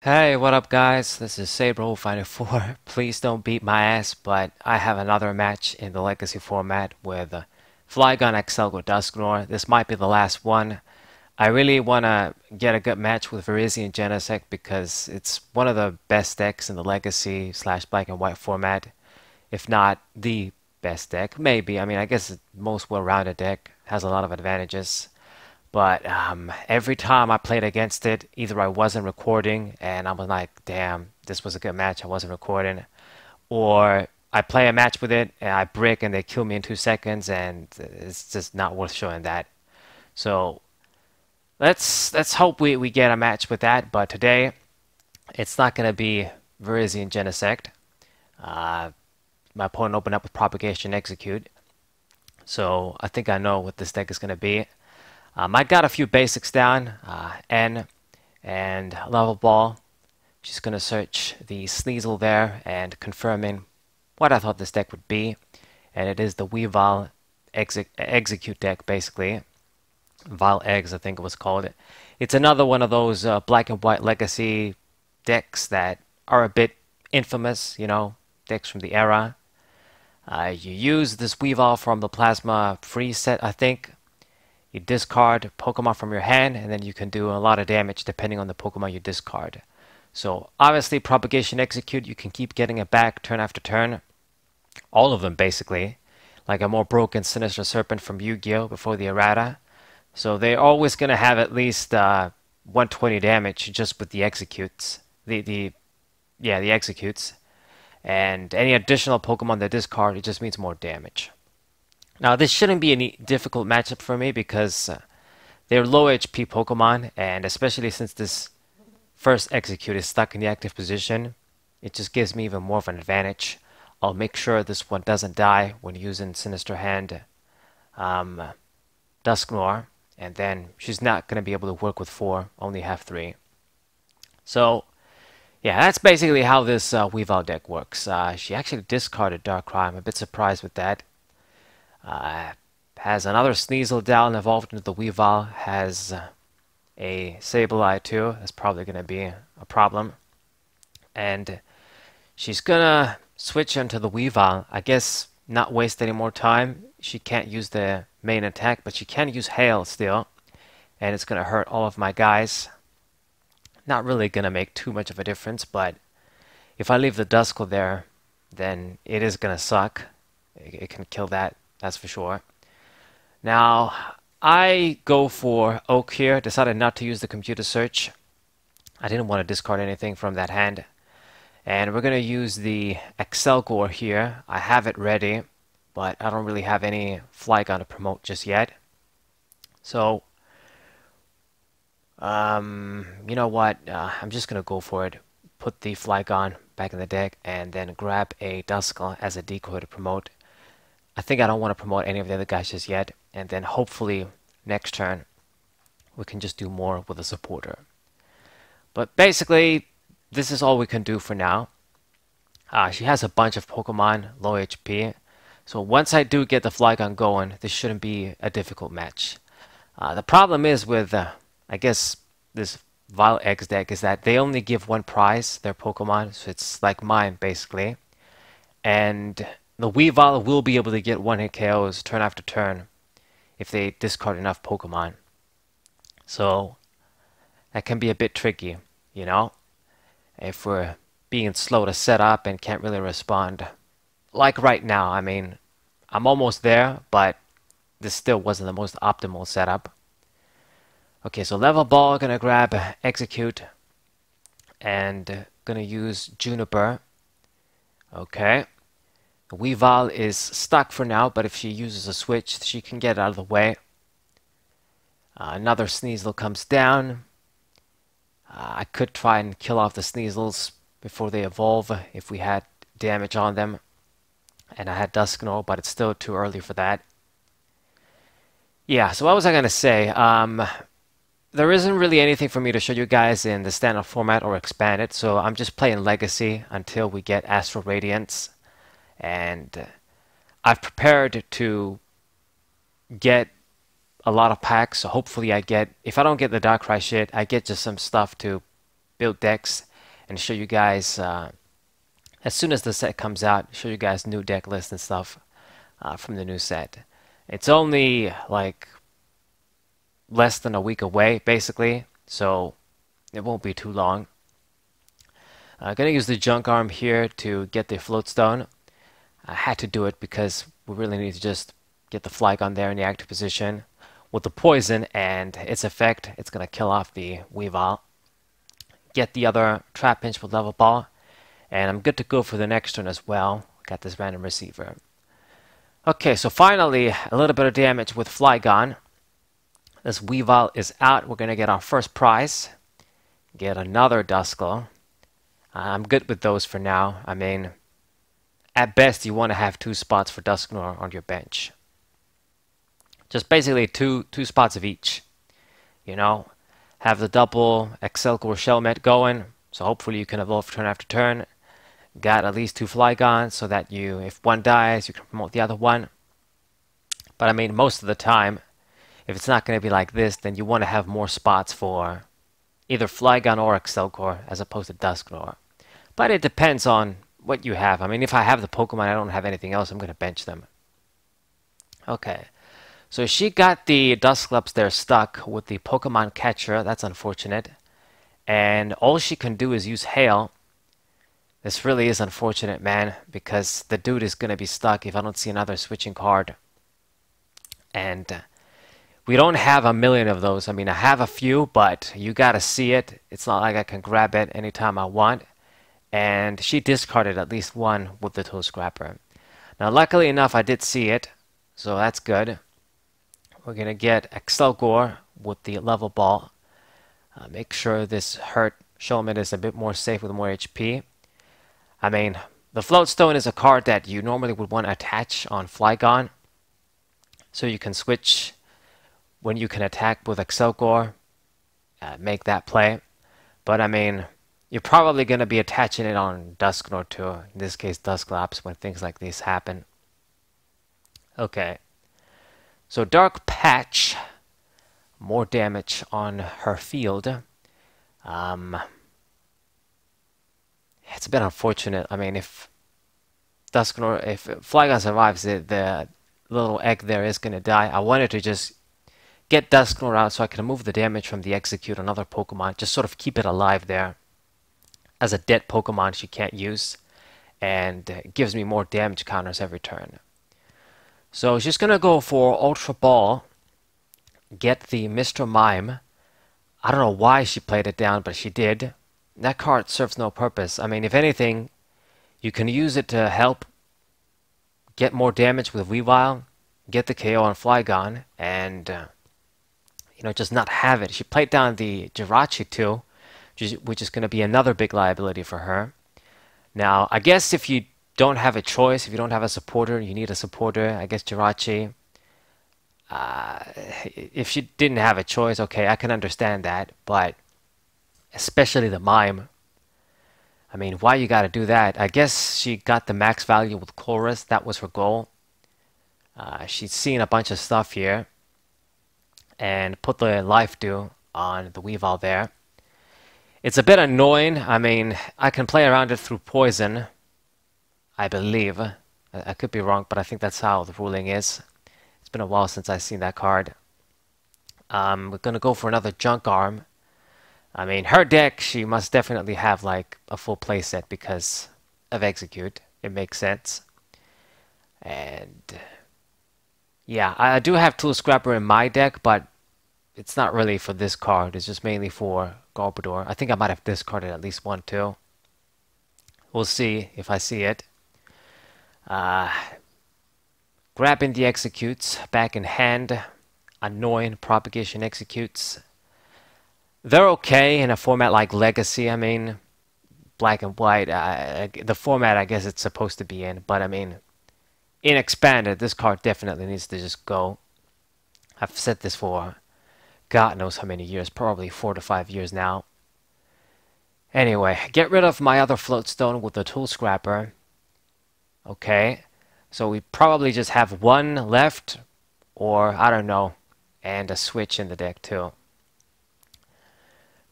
Hey, what up guys? This is Saber054. Please don't beat my ass, but I have another match in the Legacy format with Flygon Accelgor Dusknoir. This might be the last one. I really want to get a good match with Virizion Genesect because it's one of the best decks in the Legacy slash Black and White format, if not the best deck. Maybe, I mean, I guess it's the most well-rounded deck, has a lot of advantages. But every time I played against it, either I wasn't recording and I was like, damn, this was a good match, I wasn't recording. Or I play a match with it and I brick and they kill me in 2 seconds and it's just not worth showing that. So let's hope we get a match with that. But today, it's not going to be Virizion Genesect. Uh, my opponent opened up with Propagation Execute. So I think I know what this deck is going to be. I got a few basics down, N and Level Ball. Just going to search the Sneasel there and confirming what I thought this deck would be. And it is the Weavile Exeggcute deck, basically. Vile Eggs, I think it was called. It's another one of those black and white legacy decks that are a bit infamous, you know, decks from the era. You use this Weavile from the Plasma free set, I think. You discard Pokemon from your hand, and then you can do a lot of damage depending on the Pokemon you discard. So obviously Propagation Execute, you can keep getting it back turn after turn. All of them basically. Like a more broken Sinister Serpent from Yu-Gi-Oh! Before the errata. So they're always going to have at least 120 damage just with the executes. The executes. And any additional Pokemon they discard, it just means more damage. Now, this shouldn't be any difficult matchup for me because they're low HP Pokemon, and especially since this first Execute is stuck in the active position, it just gives me even more of an advantage. I'll make sure this one doesn't die when using Sinister Hand Dusknoir, and then she's not going to be able to work with 4, only have 3. So, yeah, that's basically how this Weavile deck works. She actually discarded Darkrai. I'm a bit surprised with that. Has another Sneasel down evolved into the Weavile. Has a Sableye too. That's probably going to be a problem. And she's going to switch into the Weavile. I guess not waste any more time. She can't use the main attack, but she can use Hail still. And it's going to hurt all of my guys. Not really going to make too much of a difference, but if I leave the Duskull there, then it is going to suck. It can kill that. That's for sure. Now, I go for Oak here. Decided not to use the computer search. I didn't want to discard anything from that hand. And we're going to use the Accelgor here. I have it ready, but I don't really have any Flygon to promote just yet. So, you know what? I'm just going to go for it. Put the Flygon back in the deck and then grab a Duskull as a decoy to promote. I think I don't want to promote any of the other guys just yet, and then hopefully next turn we can just do more with a supporter. But basically, this is all we can do for now. She has a bunch of Pokemon, low HP, so once I do get the Flygon going, this shouldn't be a difficult match. The problem is with, I guess, this Vile Eggs deck is that they only give one prize, their Pokemon, so it's like mine, basically. And the Weavile will be able to get one-hit KOs turn after turn if they discard enough Pokemon. So that can be a bit tricky, you know? If we're being slow to set up and can't really respond. Like right now, I mean, I'm almost there, but this still wasn't the most optimal setup. Okay, so Level Ball, gonna grab Execute and gonna use Juniper. Okay. Weavile is stuck for now, but if she uses a switch, she can get out of the way. Another Sneasel comes down. I could try and kill off the Sneasels before they evolve if we had damage on them. And I had Dusknoir, but it's still too early for that. Yeah, so what was I going to say? There isn't really anything for me to show you guys in the standard format or expanded, so I'm just playing Legacy until we get Astral Radiance. And I've prepared to get a lot of packs, so hopefully I get, if I don't get the Darkrai shit, I get just some stuff to build decks, and show you guys as soon as the set comes out, show you guys new deck lists and stuff from the new set. It's only like less than a week away, basically, so it won't be too long. I'm going to use the junk arm here to get the floatstone. I had to do it because we really need to just get the Flygon there in the active position. With the poison and its effect, it's going to kill off the Weavile. Get the other Trapinch with level ball, and I'm good to go for the next turn as well. Got this random receiver. Okay, so finally, a little bit of damage with Flygon. This Weavile is out. We're going to get our first prize. Get another Dusknoir. I'm good with those for now. I mean, at best, you want to have 2 spots for Dusknoir on your bench. Just basically two spots of each. You know, have the double Accelgor Shellmet going, so hopefully you can evolve turn after turn. Got at least 2 Flygons so that you, if one dies, you can promote the other one. But I mean, most of the time, if it's not going to be like this, then you want to have more spots for either Flygon or Accelgor as opposed to Dusknoir. But it depends on what you have. I mean, if I have the Pokemon, I don't have anything else, I'm going to bench them. Okay. So she got the Dusclops there stuck with the Pokemon Catcher. That's unfortunate. And all she can do is use Hail. This really is unfortunate, man, because the dude is going to be stuck if I don't see another switching card. And we don't have a million of those. I mean, I have a few, but you got to see it. It's not like I can grab it anytime I want. And she discarded at least one with the Toe Scrapper. Now, luckily enough, I did see it, so that's good. We're going to get Accelgor with the level ball. Make sure this hurt Shellmet is a bit more safe with more HP. I mean, the Floatstone is a card that you normally would want to attach on Flygon. So you can switch when you can attack with Accelgor. Make that play. But I mean, you're probably going to be attaching it on Dusknoir too. In this case, Dusclops, when things like this happen. Okay. So Dark Patch, more damage on her field. It's a bit unfortunate. I mean, if Flygon survives, the little egg there is going to die. I wanted to just get Dusknoir out so I can remove the damage from the Exeggcute on other Pokemon. Just sort of keep it alive there as a dead Pokemon she can't use. And it gives me more damage counters every turn. So she's going to go for Ultra Ball, get the Mr. Mime. I don't know why she played it down, but she did. That card serves no purpose. I mean, if anything, you can use it to help get more damage with Weavile, get the KO on Flygon, and, you know, just not have it. She played down the Jirachi too, which is going to be another big liability for her. Now, I guess if you don't have a choice, if you don't have a supporter, you need a supporter. I guess Jirachi. If she didn't have a choice, okay, I can understand that. But especially the Mime. I mean, why you gotta do that? I guess she got the max value with Chorus. That was her goal. She's seen a bunch of stuff here. And put the Life Dew on the Weavile there. It's a bit annoying. I mean, I can play around it through Poison. I believe. I could be wrong, but I think that's how the ruling is. It's been a while since I've seen that card. We're going to go for another Junk Arm. I mean, her deck, she must definitely have like a full playset because of Exeggcute. It makes sense. And yeah, I do have Tool Scrapper in my deck, but it's not really for this card. It's just mainly for Garbodor. I think I might have discarded at least one too. We'll see if I see it. Grabbing the Exeggcutes back in hand. Annoying Propagation Exeggcutes. They're okay in a format like Legacy. I mean, black and white. The format I guess it's supposed to be in. But I mean, in Expanded, this card definitely needs to just go. I've said this for God knows how many years. Probably 4 to 5 years now. Anyway, get rid of my other Floatstone with the Tool Scrapper. Okay, so we probably just have one left, or I don't know, and a switch in the deck too.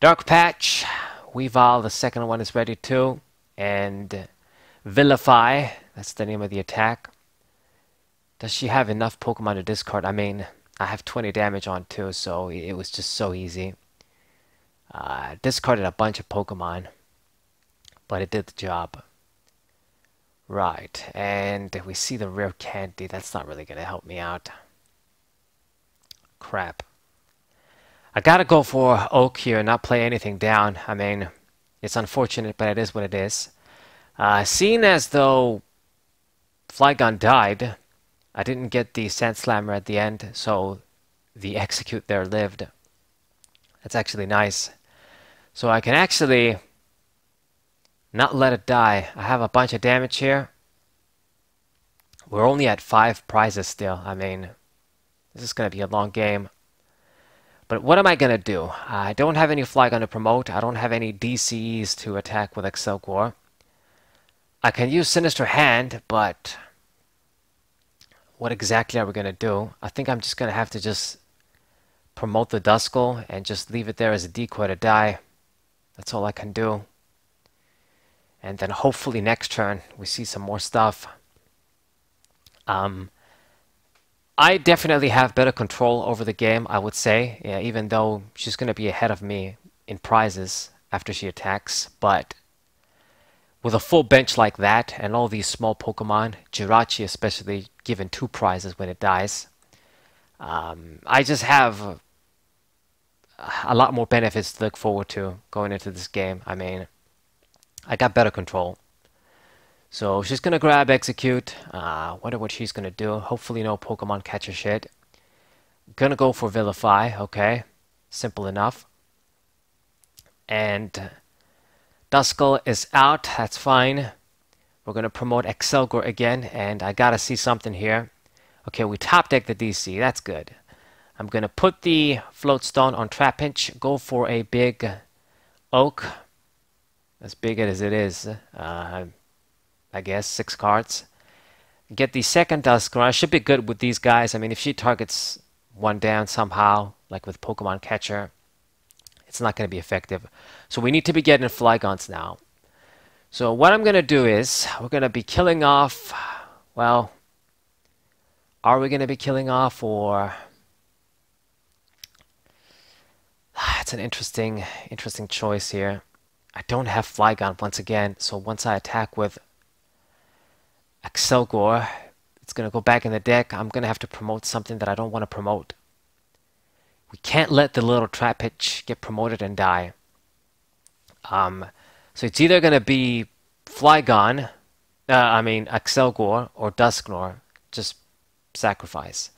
Dark Patch Weavile, the second one, is ready too. And Vilify, that's the name of the attack. Does she have enough Pokemon to discard? I mean, I have 20 damage on too, so it was just so easy. Discarded a bunch of Pokemon, but it did the job. Right, and we see the rare candy. That's not really going to help me out. Crap. I gotta go for Oak here and not play anything down. I mean, it's unfortunate, but it is what it is. Seeing as though Flygon died, I didn't get the Sand Slammer at the end, so the Exeggcute there lived. That's actually nice. So I can actually not let it die. I have a bunch of damage here. We're only at 5 prizes still. I mean, this is going to be a long game. But what am I going to do? I don't have any Flygon to promote. I don't have any DCEs to attack with Accelgor. I can use Sinister Hand, but what exactly are we going to do? I think I'm just going to have to just promote the Duskull and just leave it there as a decoy to die. That's all I can do. And then hopefully next turn we see some more stuff. I definitely have better control over the game, I would say, yeah, even though she's going to be ahead of me in prizes after she attacks. But with a full bench like that and all these small Pokemon, Jirachi especially, given 2 prizes when it dies, I just have a lot more benefits to look forward to going into this game. I mean, I got better control. So she's going to grab Exeggcute. Wonder what she's going to do. Hopefully no Pokemon catcher shit. Gonna go for Vilify. Okay. Simple enough. And Duskull is out. That's fine. We're going to promote Accelgor again. And I got to see something here. Okay, we top deck the DC. That's good. I'm going to put the Floatstone on Trapinch. Go for a big Oak. As big as it is. I guess 6 cards. Get the second Dusknoir. I should be good with these guys. I mean, if she targets one down somehow, like with Pokemon Catcher, it's not going to be effective. So we need to be getting Flygons now. So what I'm going to do is, we're going to be killing off, well, are we going to be killing off, or... It's an interesting choice here. I don't have Flygon once again, so once I attack with Accelgor, it's going to go back in the deck. I'm going to have to promote something that I don't want to promote. We can't let the little Trapinch get promoted and die. So it's either going to be Flygon, Accelgor, or Dusknoir. Just sacrifice.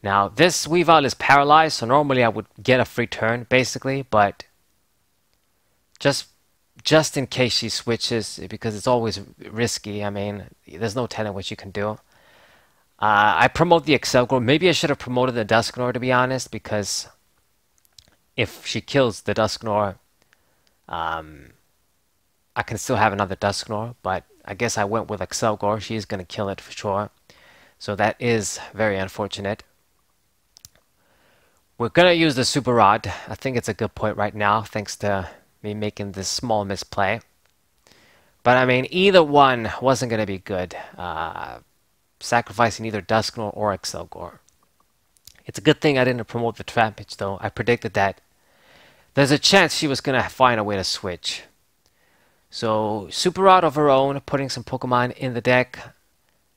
Now, this Weavile is paralyzed, so normally I would get a free turn, basically, but just in case she switches, because it's always risky. I mean, there's no telling what you can do. I promote the Accelgor. Maybe I should have promoted the Dusknoir, to be honest, because if she kills the Dusknoir, I can still have another Dusknoir, but I guess I went with Accelgor. She's going to kill it for sure. So that is very unfortunate. We're going to use the Super Rod. I think it's a good point right now, thanks to me making this small misplay. But I mean, either one wasn't going to be good. Sacrificing either Dusknoir or Accelgor. It's a good thing I didn't promote the Trapinch, though. I predicted that there's a chance she was going to find a way to switch. So, Super Rod of her own, putting some Pokemon in the deck.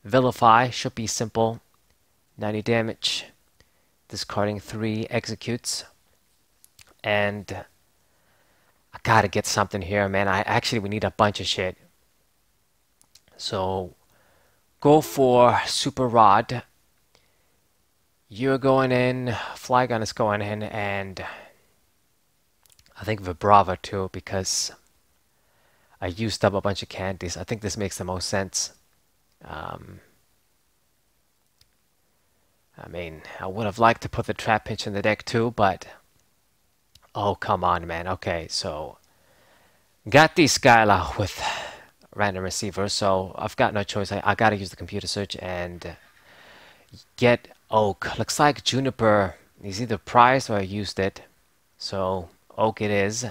Vilify should be simple. 90 damage. Discarding 3 Exeggcutes. And I gotta get something here, man. We need a bunch of shit. So, go for Super Rod. You're going in. Flygon is going in, and I think Vibrava too, because I used up a bunch of candies. I think this makes the most sense. I mean, I would have liked to put the Trapinch in the deck too, but... Oh, come on, man. Okay, so... Got the Skyla with random receiver, so I've got no choice. I gotta use the computer search and get Oak. Looks like Juniper is either prized or I used it. So, Oak it is.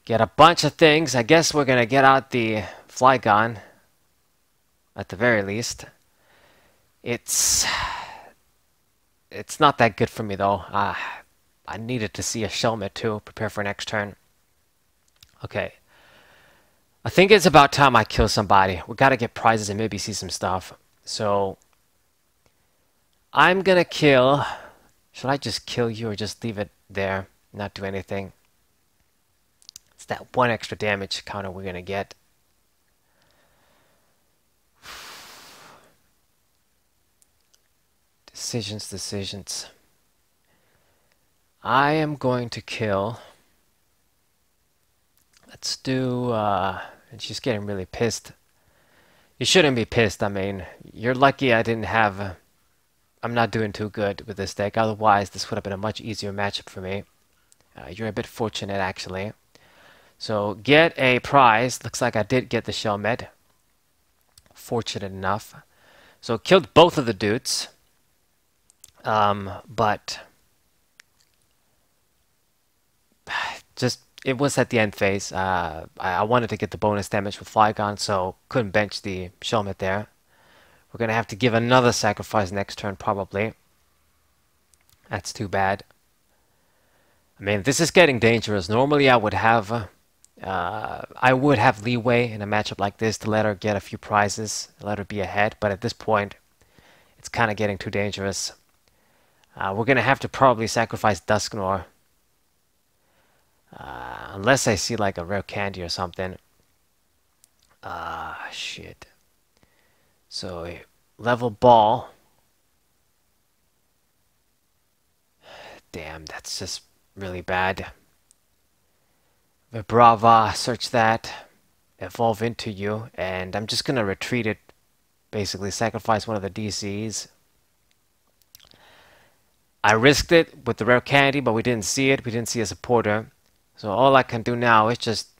Get a bunch of things. I guess we're gonna get out the Flygon at the very least. It's not that good for me though. I needed to see a Shelmet too. Prepare for next turn. Okay. I think it's about time I kill somebody. We gotta get prizes and maybe see some stuff. So I'm gonna kill. Should I just kill you or just leave it there? Not do anything. It's that one extra damage counter we're gonna get. Decisions. I am going to kill. Let's do, and she's getting really pissed. You shouldn't be pissed. I mean, you're lucky I didn't have, I'm not doing too good with this deck. Otherwise, this would have been a much easier matchup for me. You're a bit fortunate, actually. So, get a prize. Looks like I did get the Shelmet. Fortunate enough. So, killed both of the dudes. But just it was at the end phase. I wanted to get the bonus damage with Flygon, so couldn't bench the Shelmet there. We're gonna have to give another sacrifice next turn, probably. That's too bad. I mean, this is getting dangerous. Normally, I would have leeway in a matchup like this to let her get a few prizes, let her be ahead. But at this point, it's kind of getting too dangerous. We're going to have to probably sacrifice Dusknoir. Unless I see like a rare candy or something. Shit. So, level ball. Damn, that's just really bad. Vibrava, search that. Evolve into you. And I'm just going to retreat it. Basically, sacrifice one of the DCs. I risked it with the rare candy, but we didn't see it. We didn't see a supporter. So all I can do now is just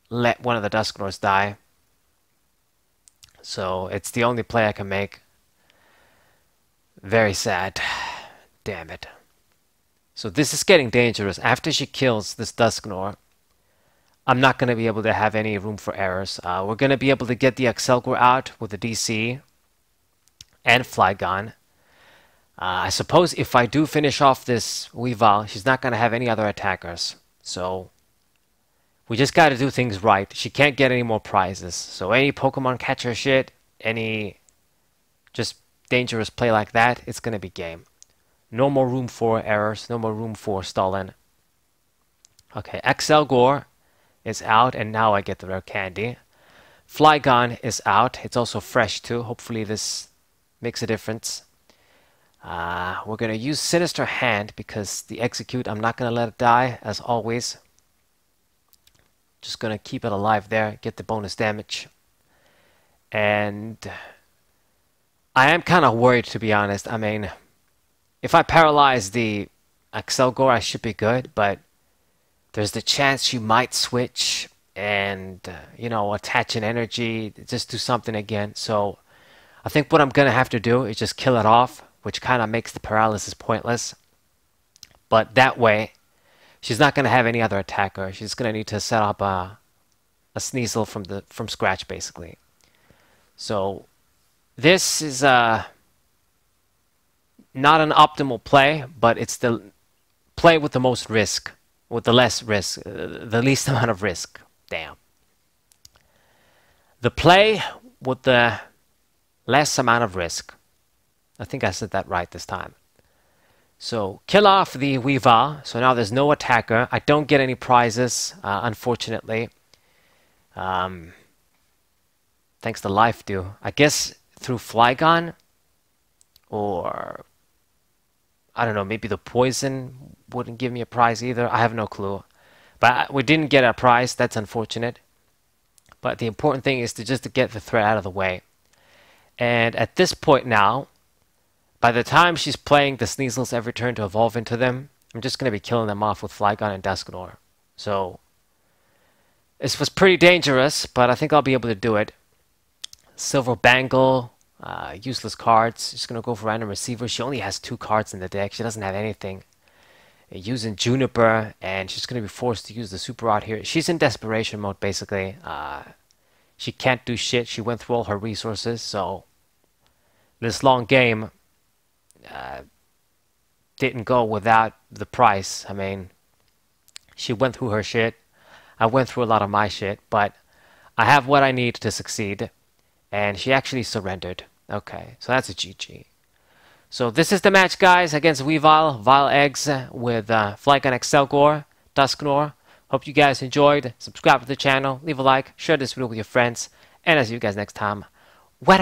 let one of the Dusknoirs die. So it's the only play I can make. Very sad. Damn it. So this is getting dangerous. After she kills this Dusknoir, I'm not going to be able to have any room for errors. We're going to be able to get the Accelgor out with the DC and Flygon. I suppose if I do finish off this Weavile, she's not going to have any other attackers. So, we just got to do things right. She can't get any more prizes. So any Pokemon catcher shit, any just dangerous play like that, it's going to be game. No more room for errors, no more room for stalling. Okay, Accelgor is out, and now I get the rare candy. Flygon is out. It's also fresh too. Hopefully this makes a difference. We're going to use Sinister Hand because the Exeggcute, I'm not going to let it die, as always. Just going to keep it alive there, get the bonus damage. And I am kind of worried, to be honest. I mean, if I paralyze the Accelgor, I should be good, but there's the chance she might switch and, you know, attach an energy, just do something again. So I think what I'm going to have to do is just kill it off, which kind of makes the paralysis pointless. But that way, she's not going to have any other attacker. She's going to need to set up a Sneasel from scratch, basically. So this is not an optimal play, but it's the play with the most risk, with the less risk, the least amount of risk. Damn. The play with the less amount of risk. I think I said that right this time. So, kill off the Weavile. So now there's no attacker. I don't get any prizes, unfortunately. Thanks to Life Dew. I guess through Flygon? Or, I don't know, maybe the poison wouldn't give me a prize either. I have no clue. But we didn't get a prize. That's unfortunate. But the important thing is to get the threat out of the way. And at this point now, by the time she's playing the Sneasels every turn to evolve into them, I'm just going to be killing them off with Flygon and Dusknoir. So, this was pretty dangerous, but I think I'll be able to do it. Silver Bangle, useless cards. She's going to go for Random Receiver. She only has 2 cards in the deck. She doesn't have anything. using Juniper, and she's going to be forced to use the Super Rod here. She's in desperation mode, basically. She can't do shit. She went through all her resources, so this long game didn't go without the price. I mean, she went through her shit. I went through a lot of my shit, but I have what I need to succeed, and she actually surrendered. Okay, so that's a GG. So this is the match, guys, against Weavile Eggs with Flygon Accelgor Dusknoir. Hope you guys enjoyed. Subscribe to the channel, leave a like, share this video with your friends, and I'll see you guys next time. What